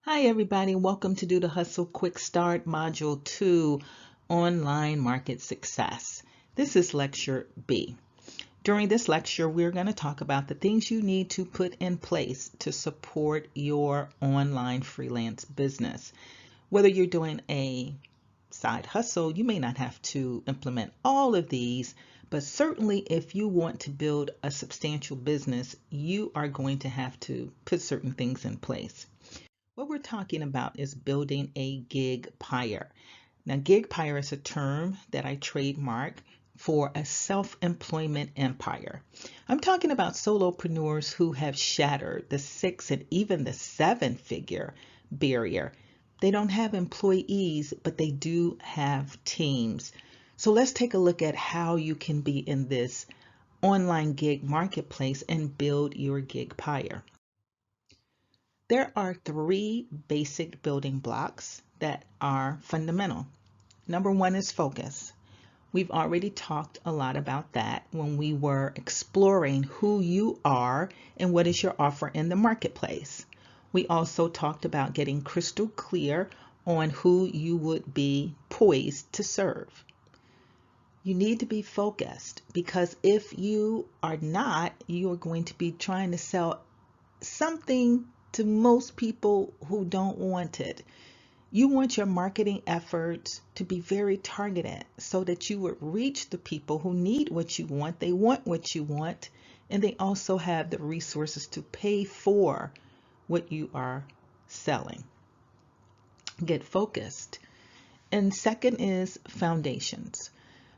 Hi everybody, welcome to Do the Hustle Quick Start Module 2, Online Market Success. This is Lecture B. During this lecture, we're going to talk about the things you need to put in place to support your online freelance business. Whether you're doing a side hustle, you may not have to implement all of these, but certainly if you want to build a substantial business, you are going to have to put certain things in place. What we're talking about is building a gigpire. Now, gigpire is a term that I trademark for a self-employment empire. I'm talking about solopreneurs who have shattered the 6 and even the 7-figure barrier. They don't have employees, but they do have teams. So let's take a look at how you can be in this online gig marketplace and build your gigpire. There are 3 basic building blocks that are fundamental. Number 1 is focus. We've already talked a lot about that when we were exploring who you are and what is your offer in the marketplace. We also talked about getting crystal clear on who you would be poised to serve. You need to be focused because if you are not, you are going to be trying to sell something to most people who don't want it. You want your marketing efforts to be very targeted so that you would reach the people who need what you want, they want what you want, and they also have the resources to pay for what you are selling. Get focused. And second is foundations.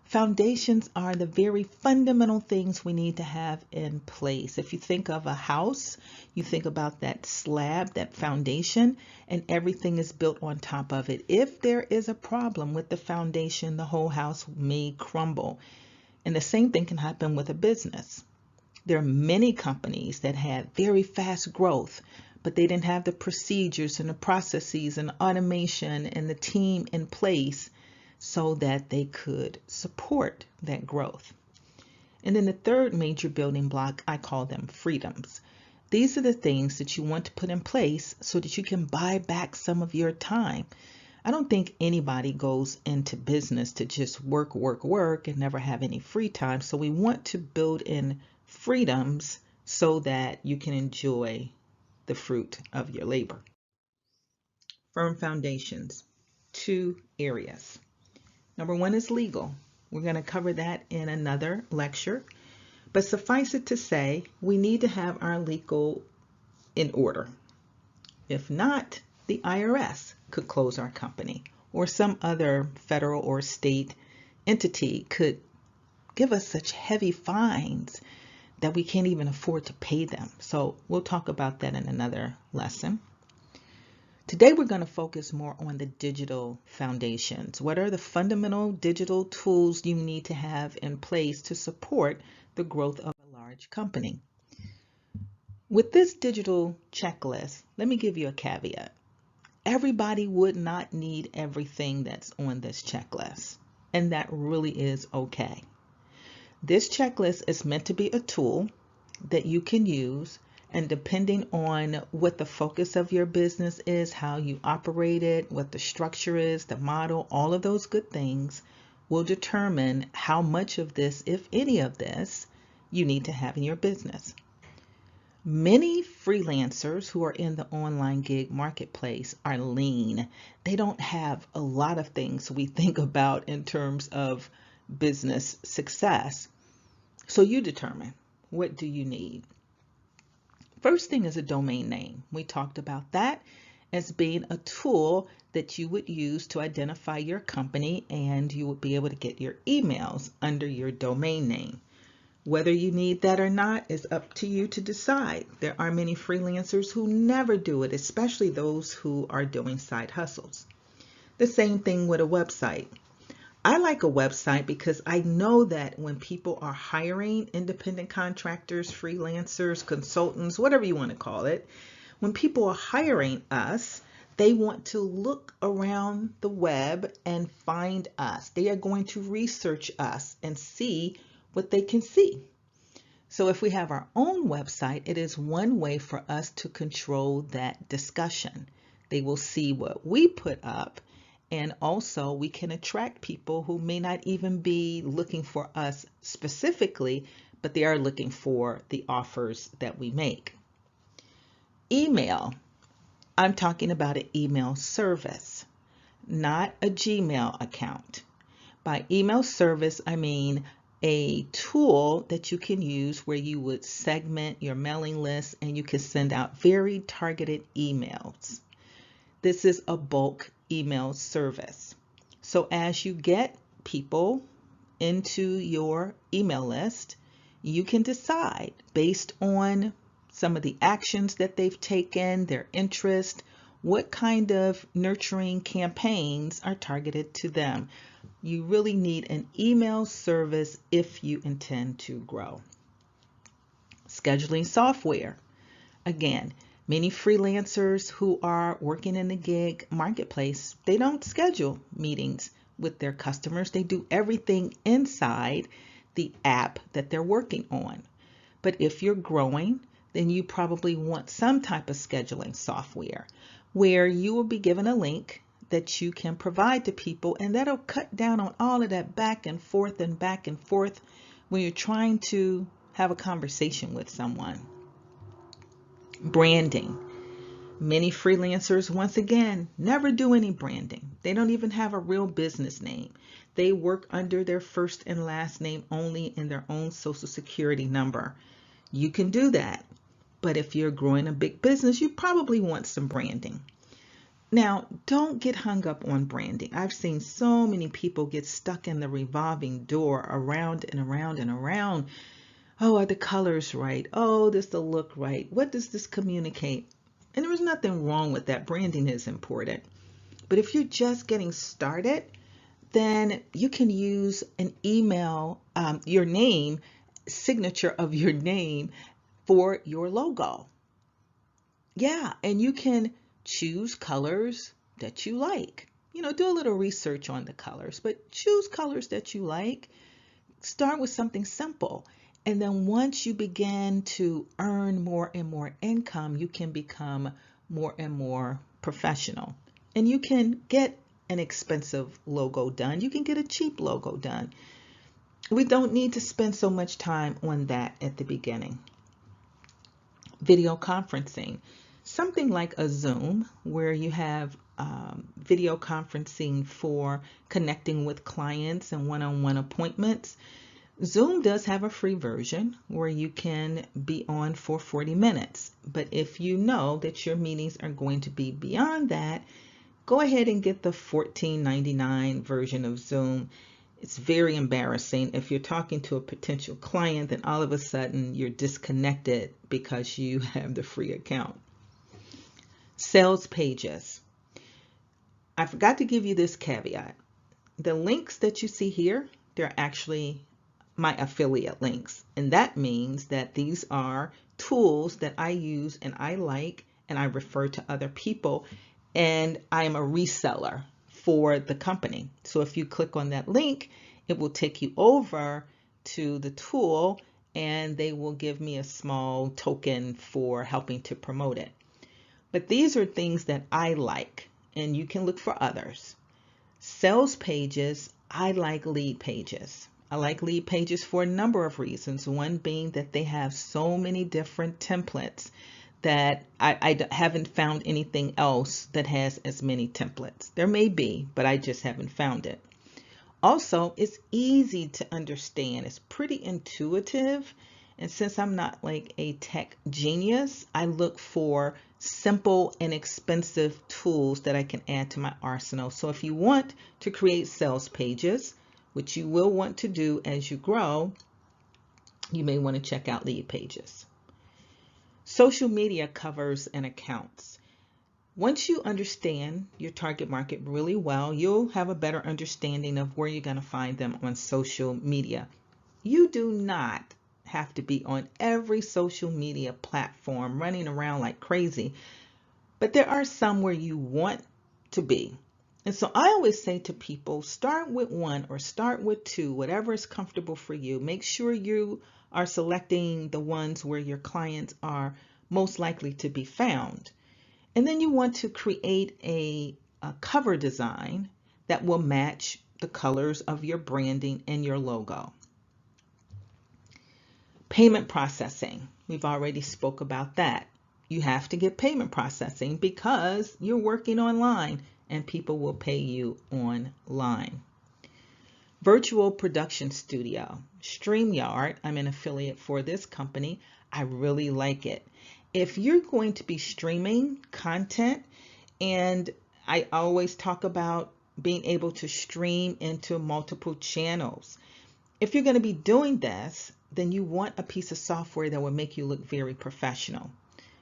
Foundations are the very fundamental things we need to have in place. If you think of a house, you think about that slab, that foundation, and everything is built on top of it. If there is a problem with the foundation, the whole house may crumble. And the same thing can happen with a business. There are many companies that had very fast growth, but they didn't have the procedures and the processes and automation and the team in place so that they could support that growth. And then the third major building block, I call them freedoms. These are the things that you want to put in place so that you can buy back some of your time. I don't think anybody goes into business to just work and never have any free time. So we want to build in freedoms so that you can enjoy the fruit of your labor. Firm foundations, 2 areas. Number 1 is legal. We're going to cover that in another lecture. But suffice it to say, we need to have our legal in order. If not, the IRS could close our company, or some other federal or state entity could give us such heavy fines that we can't even afford to pay them. So we'll talk about that in another lesson. Today we're going to focus more on the digital foundations. What are the fundamental digital tools you need to have in place to support the growth of a large company? With this digital checklist, let me give you a caveat. Everybody would not need everything that's on this checklist, and that really is okay. This checklist is meant to be a tool that you can use, and depending on what the focus of your business is, how you operate it, what the structure is, the model, all of those good things will determine how much of this, if any of this, you need to have in your business. Many freelancers who are in the online gig marketplace are lean. They don't have a lot of things we think about in terms of business success. So you determine, what do you need? First thing is a domain name. We talked about that as being a tool that you would use to identify your company, and you would be able to get your emails under your domain name. Whether you need that or not is up to you to decide. There are many freelancers who never do it, especially those who are doing side hustles. The same thing with a website. I like a website because I know that when people are hiring independent contractors, freelancers, consultants, whatever you want to call it, when people are hiring us, they want to look around the web and find us. They are going to research us and see what they can see. So if we have our own website, it is one way for us to control that discussion. They will see what we put up, and also we can attract people who may not even be looking for us specifically, but they are looking for the offers that we make. Email. I'm talking about an email service, not a Gmail account. By email service, I mean a tool that you can use where you would segment your mailing list and you can send out very targeted emails. This is a bulk email service. So as you get people into your email list, you can decide based on some of the actions that they've taken, their interest, what kind of nurturing campaigns are targeted to them. You really need an email service if you intend to grow. Scheduling software. Again, many freelancers who are working in the gig marketplace, they don't schedule meetings with their customers. They do everything inside the app that they're working on. But if you're growing, then you probably want some type of scheduling software where you will be given a link that you can provide to people, and that'll cut down on all of that back and forth when you're trying to have a conversation with someone. Branding. Many freelancers, once again, never do any branding. They don't even have a real business name. They work under their first and last name only and their own social security number. You can do that. But if you're growing a big business, you probably want some branding. Now, don't get hung up on branding. I've seen so many people get stuck in the revolving door around and around and around. Oh, are the colors right? Oh, does the look right? What does this communicate? And there is nothing wrong with that. Branding is important. But if you're just getting started, then you can use an email, your name, signature of your name for your logo. Yeah, and you can choose colors that you like. Do a little research on the colors, but choose colors that you like. Start with something simple. And then once you begin to earn more and more income, you can become more and more professional. And you can get an expensive logo done. You can get a cheap logo done. We don't need to spend so much time on that at the beginning. Video conferencing. Something like a Zoom where you have video conferencing for connecting with clients and one-on-one appointments. Zoom does have a free version where you can be on for 40 minutes. But if you know that your meetings are going to be beyond that, go ahead and get the $14.99 version of Zoom. It's very embarrassing if you're talking to a potential client and all of a sudden you're disconnected because you have the free account. Sales pages. I forgot to give you this caveat. The links that you see here, they're actually my affiliate links. And that means that these are tools that I use and I like and I refer to other people, and I am a reseller for the company. So if you click on that link, it will take you over to the tool and they will give me a small token for helping to promote it. But these are things that I like, and you can look for others. Sales pages, I like lead pages. I like lead pages for a number of reasons. One being that they have so many different templates that I haven't found anything else that has as many templates. There may be, but I just haven't found it. Also, it's easy to understand. It's pretty intuitive. And since I'm not like a tech genius, I look for simple and inexpensive tools that I can add to my arsenal. So if you want to create sales pages, which you will want to do as you grow, you may want to check out lead pages. Social media covers and accounts. Once you understand your target market really well, you'll have a better understanding of where you're going to find them on social media. You do not have to be on every social media platform running around like crazy, but there are some where you want to be. And so I always say to people, start with one or start with two, whatever is comfortable for you. Make sure you are selecting the ones where your clients are most likely to be found. And then you want to create a cover design that will match the colors of your branding and your logo. Payment processing. We've already spoke about that. You have to get payment processing because you're working online and people will pay you online. Virtual production studio. StreamYard, I'm an affiliate for this company. I really like it. If you're going to be streaming content, and I always talk about being able to stream into multiple channels. If you're going to be doing this, then you want a piece of software that will make you look very professional.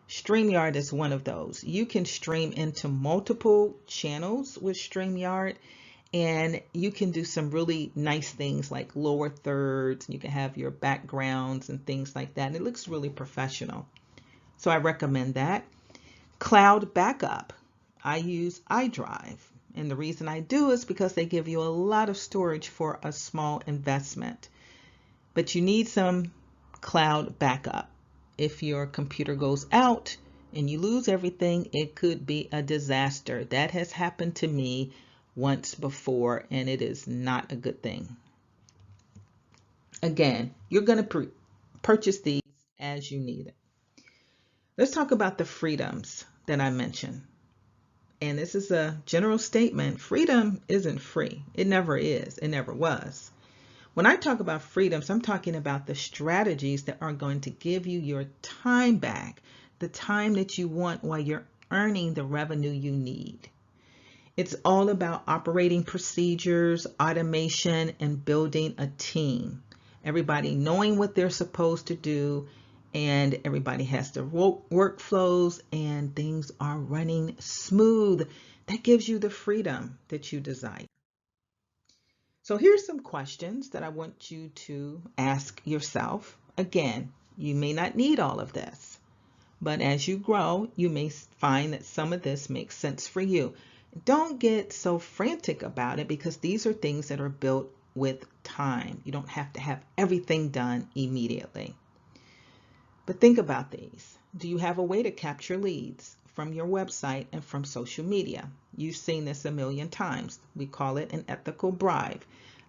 StreamYard is one of those. You can stream into multiple channels with StreamYard, and you can do some really nice things like lower thirds. You can have your backgrounds and things like that. And it looks really professional. So I recommend that. Cloud backup. I use iDrive. And the reason I do is because they give you a lot of storage for a small investment. But you need some cloud backup. If your computer goes out and you lose everything, it could be a disaster. That has happened to me once before, and it is not a good thing. Again, you're going to purchase these as you need it. Let's talk about the freedoms that I mentioned. And this is a general statement. Freedom isn't free. It never is. It never was. When I talk about freedoms, I'm talking about the strategies that are going to give you your time back, the time that you want while you're earning the revenue you need. It's all about operating procedures, automation, and building a team. Everybody knowing what they're supposed to do, and everybody has their workflows, and things are running smooth. That gives you the freedom that you desire. So here's some questions that I want you to ask yourself. Again, you may not need all of this, but as you grow, you may find that some of this makes sense for you. Don't get so frantic about it because these are things that are built with time. You don't have to have everything done immediately. But think about these. Do you have a way to capture leads from your website and from social media? You've seen this a million times. We call it an ethical bribe.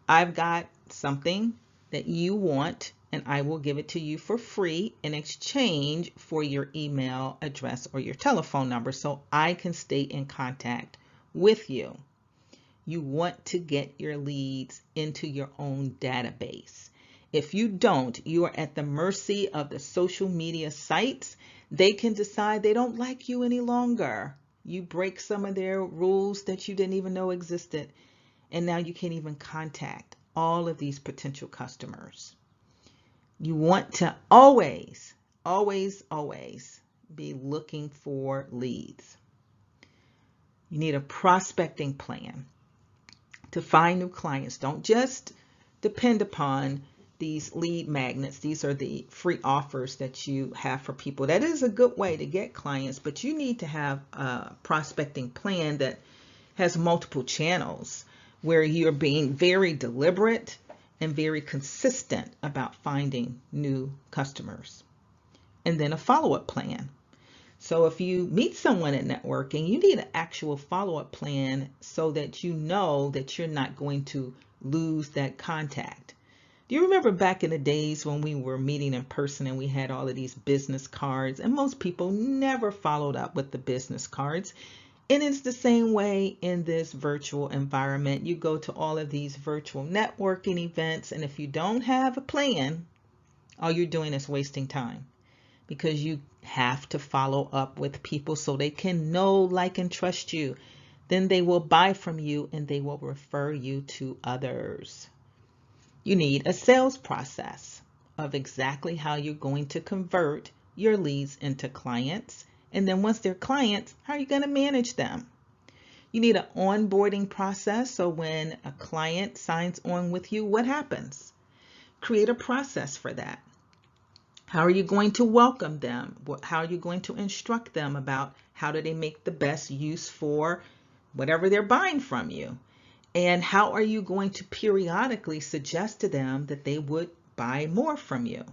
I've got something that you want, and I will give it to you for free in exchange for your email address or your telephone number so I can stay in contact with you. You want to get your leads into your own database. If you don't, you are at the mercy of the social media sites. They can decide they don't like you any longer. You break some of their rules that you didn't even know existed, and now you can't even contact all of these potential customers. You want to always, always, always be looking for leads. You need a prospecting plan to find new clients. Don't just depend upon these lead magnets. These are the free offers that you have for people. That is a good way to get clients, but you need to have a prospecting plan that has multiple channels where you're being very deliberate and very consistent about finding new customers. And then a follow-up plan. So if you meet someone at networking, you need an actual follow-up plan so that you know that you're not going to lose that contact. Do you remember back in the days when we were meeting in person and we had all of these business cards, and most people never followed up with the business cards? And it's the same way in this virtual environment. You go to all of these virtual networking events, and if you don't have a plan, all you're doing is wasting time, because you have to follow up with people so they can know, like, and trust you. Then they will buy from you and they will refer you to others. You need a sales process of exactly how you're going to convert your leads into clients. And then once they're clients, how are you going to manage them? You need an onboarding process. So when a client signs on with you, what happens? Create a process for that. How are you going to welcome them? How are you going to instruct them about how do they make the best use for whatever they're buying from you. And how are you going to periodically suggest to them that they would buy more from you?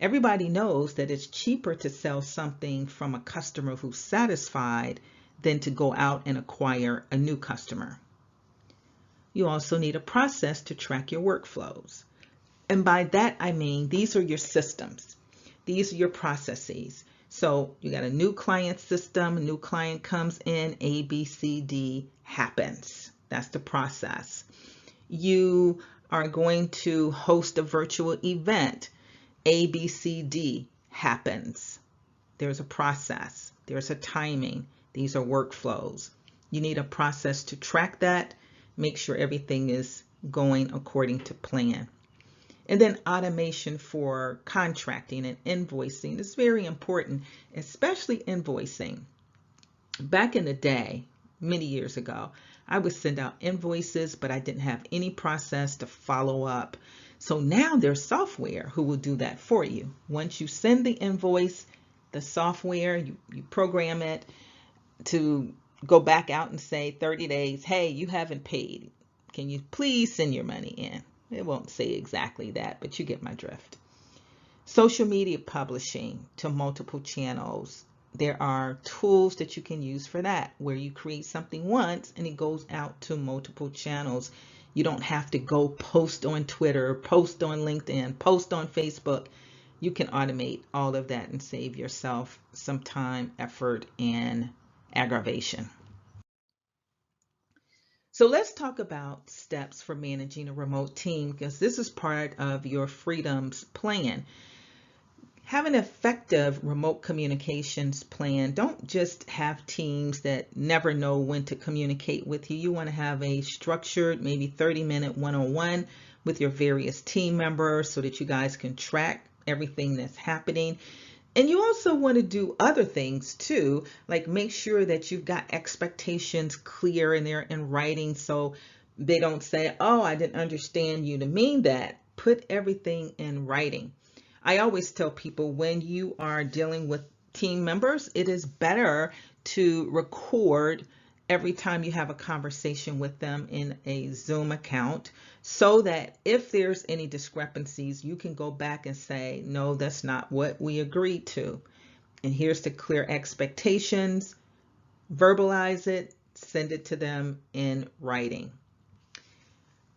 Everybody knows that it's cheaper to sell something from a customer who's satisfied than to go out and acquire a new customer. You also need a process to track your workflows. And by that, I mean, these are your systems. These are your processes. So you got a new client system, a new client comes in, A, B, C, D happens. That's the process. You are going to host a virtual event. A, B, C, D happens. There's a process. There's a timing. These are workflows. You need a process to track that, make sure everything is going according to plan. And then automation for contracting and invoicing is very important, especially invoicing. Back in the day, many years ago, I would send out invoices, but I didn't have any process to follow up. So now there's software who will do that for you. Once you send the invoice, the software, you program it to go back out and say 30 days, hey, you haven't paid. Can you please send your money in? It won't say exactly that, but you get my drift. Social media publishing to multiple channels. There are tools that you can use for that, where you create something once and it goes out to multiple channels. You don't have to go post on Twitter, post on LinkedIn, post on Facebook. You can automate all of that and save yourself some time, effort, and aggravation. So let's talk about steps for managing a remote team, because this is part of your freedoms plan. Have an effective remote communications plan. Don't just have teams that never know when to communicate with you. You want to have a structured, maybe 30-minute one-on-one with your various team members so that you guys can track everything that's happening. And you also want to do other things too, like make sure that you've got expectations clear and they're in writing so they don't say, oh, I didn't understand you to mean that. Put everything in writing. I always tell people when you are dealing with team members, it is better to record every time you have a conversation with them in a Zoom account so that if there's any discrepancies, you can go back and say, no, that's not what we agreed to. And here's the clear expectations, verbalize it, send it to them in writing.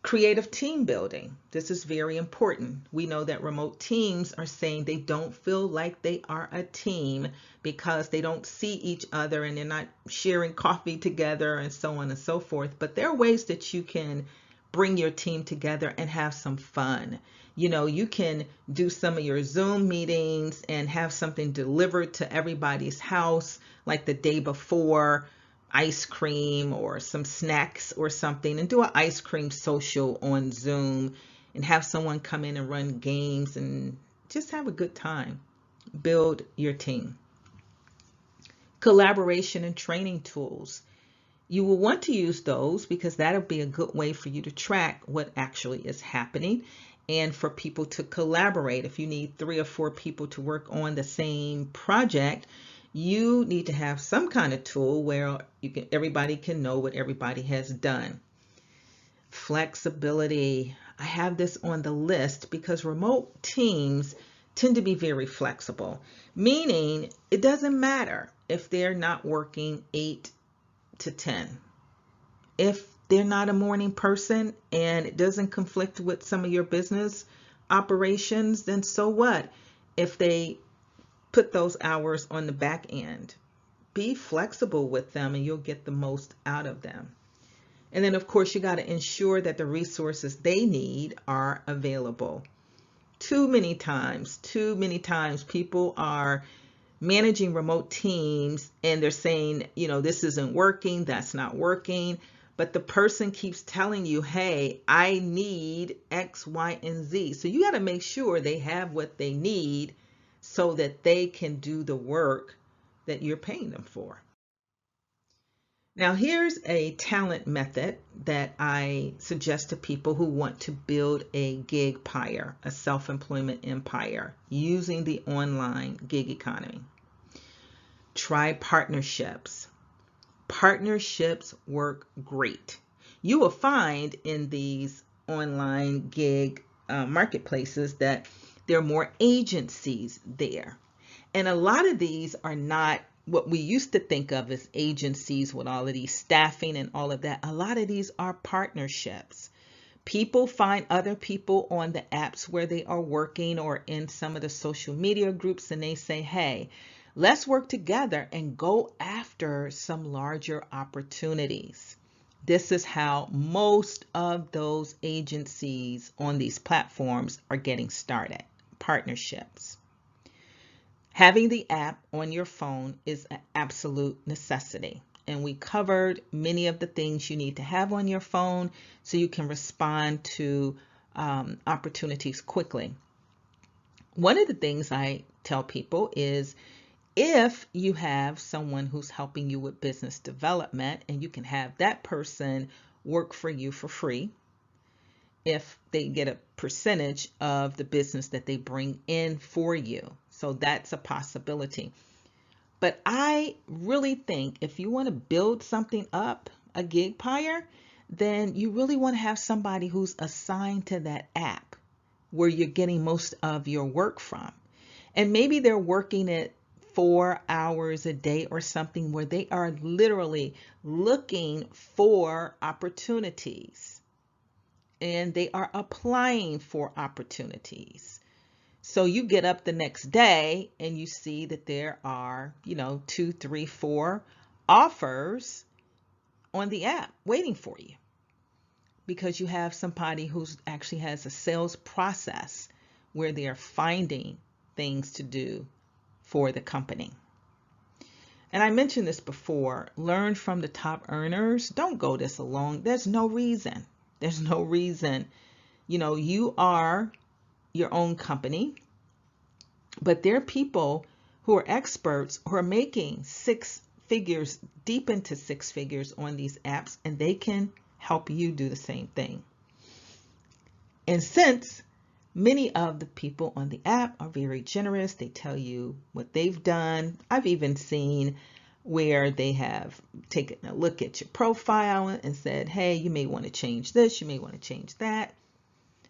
Creative team building. This is very important. We know that remote teams are saying they don't feel like they are a team because they don't see each other and they're not sharing coffee together and so on and so forth. But there are ways that you can bring your team together and have some fun. You know, you can do some of your Zoom meetings and have something delivered to everybody's house like the day before, ice cream or some snacks or something, and do an ice cream social on Zoom and have someone come in and run games and just have a good time. Build your team. Collaboration and training tools. You will want to use those because that'll be a good way for you to track what actually is happening and for people to collaborate. If you need 3 or 4 people to work on the same project, you need to have some kind of tool where everybody can know what everybody has done. Flexibility. I have this on the list because remote teams tend to be very flexible, meaning it doesn't matter if they're not working 8 to 10. If they're not a morning person and it doesn't conflict with some of your business operations, then so what? If they put those hours on the back end, be flexible with them and you'll get the most out of them. And then of course you got to ensure that the resources they need are available. Too many times people are managing remote teams and they're saying, you know, this isn't working, that's not working, but the person keeps telling you, hey, I need X, Y, and Z. So you got to make sure they have what they need so that they can do the work that you're paying them for. Now, here's a talent method that I suggest to people who want to build a gigpire, a self-employment empire, using the online gig economy. Try partnerships. Partnerships work great. You will find in these online gig marketplaces that there are more agencies there. And a lot of these are not what we used to think of as agencies with all of these staffing and all of that. A lot of these are partnerships. People find other people on the apps where they are working or in some of the social media groups, and they say, hey, let's work together and go after some larger opportunities. This is how most of those agencies on these platforms are getting started. Partnerships. Having the app on your phone is an absolute necessity. And we covered many of the things you need to have on your phone so you can respond to opportunities quickly. One of the things I tell people is if you have someone who's helping you with business development and you can have that person work for you for free, if they get a percentage of the business that they bring in for you. So that's a possibility. But I really think if you want to build something up, a gigpire, then you really want to have somebody who's assigned to that app where you're getting most of your work from. And maybe they're working it 4 hours a day or something where they are literally looking for opportunities and they are applying for opportunities. So you get up the next day and you see that there are, 2, 3, 4 offers on the app waiting for you because you have somebody who actually has a sales process where they are finding things to do for the company. And I mentioned this before, learn from the top earners. Don't go this alone. There's no reason. There's no reason. You are your own company, but there are people who are experts who are making 6 figures, deep into 6 figures on these apps, and they can help you do the same thing. And since many of the people on the app are very generous, they tell you what they've done. I've even seen where they have taken a look at your profile and said, hey, you may want to change this, you may want to change that.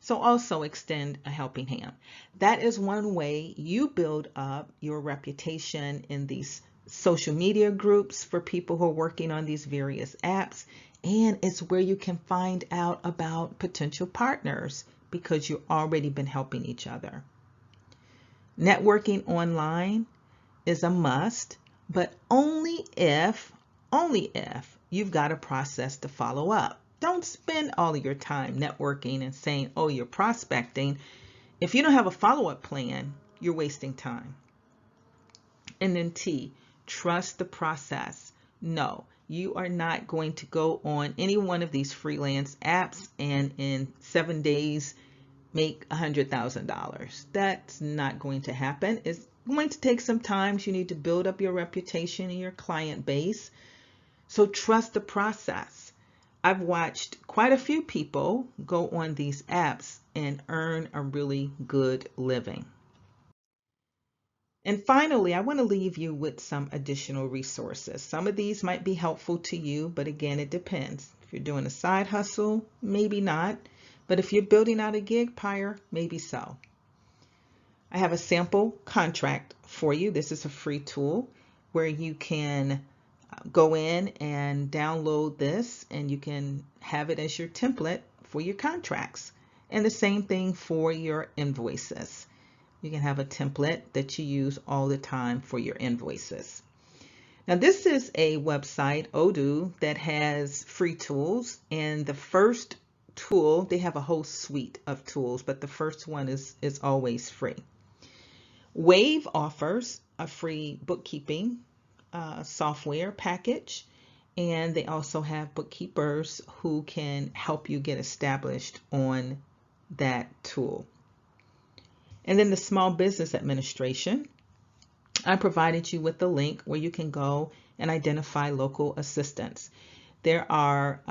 So also extend a helping hand. That is one way you build up your reputation in these social media groups for people who are working on these various apps. And it's where you can find out about potential partners because you've already been helping each other. Networking online is a must, but only if you've got a process to follow up. Don't spend all of your time networking and saying, oh, you're prospecting. If you don't have a follow-up plan, you're wasting time. And then T, trust the process. No, you are not going to go on any one of these freelance apps and in 7 days make $100,000. That's not going to happen. It's going to take some time. You need to build up your reputation and your client base. So trust the process. I've watched quite a few people go on these apps and earn a really good living. And finally, I want to leave you with some additional resources. Some of these might be helpful to you, but again, it depends. If you're doing a side hustle, maybe not. But if you're building out a gigpire, maybe so. I have a sample contract for you. This is a free tool where you can go in and download this and you can have it as your template for your contracts. And the same thing for your invoices. You can have a template that you use all the time for your invoices. Now this is a website, Odoo, that has free tools, and the first tool, they have a whole suite of tools, but the first one is always free. Wave offers a free bookkeeping software package, and they also have bookkeepers who can help you get established on that tool. And then the Small Business Administration, I provided you with the link where you can go and identify local assistance. There are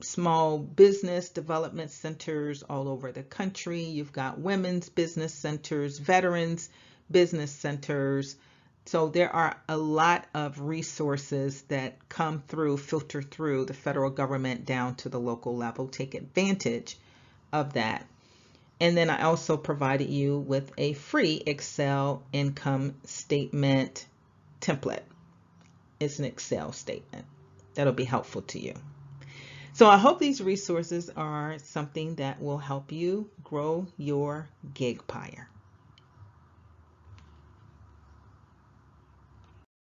small business development centers all over the country. You've got women's business centers, veterans business centers, So there are a lot of resources that come through, filter through the federal government down to the local level. Take advantage of that. And then I also provided you with a free Excel income statement template. It's an Excel statement that'll be helpful to you. So I hope these resources are something that will help you grow your gigpire.